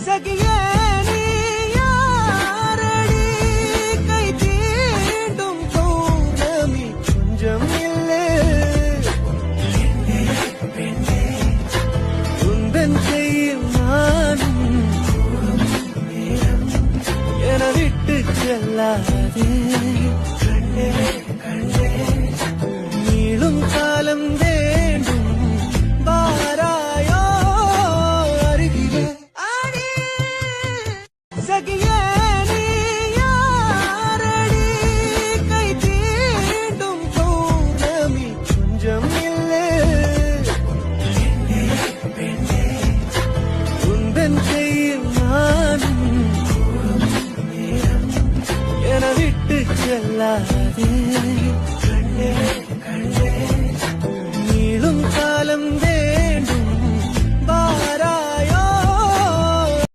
சகியே நீ யாரடி கை தீண்டும் பௌர்ணமி கொஞ்சம் இல்லை உந்தன் கையில் நானும் என விட்டு செல்லாதே நீளும் காலம் வேண்டும் பாராயோ அருகிலே ஆடி சகியே நீ யாரடி கை தீண்டும் பௌர்ணமி கொஞ்சம் இல்லை உந்தன் கையில் நானும் என விட்டு செல்லாதே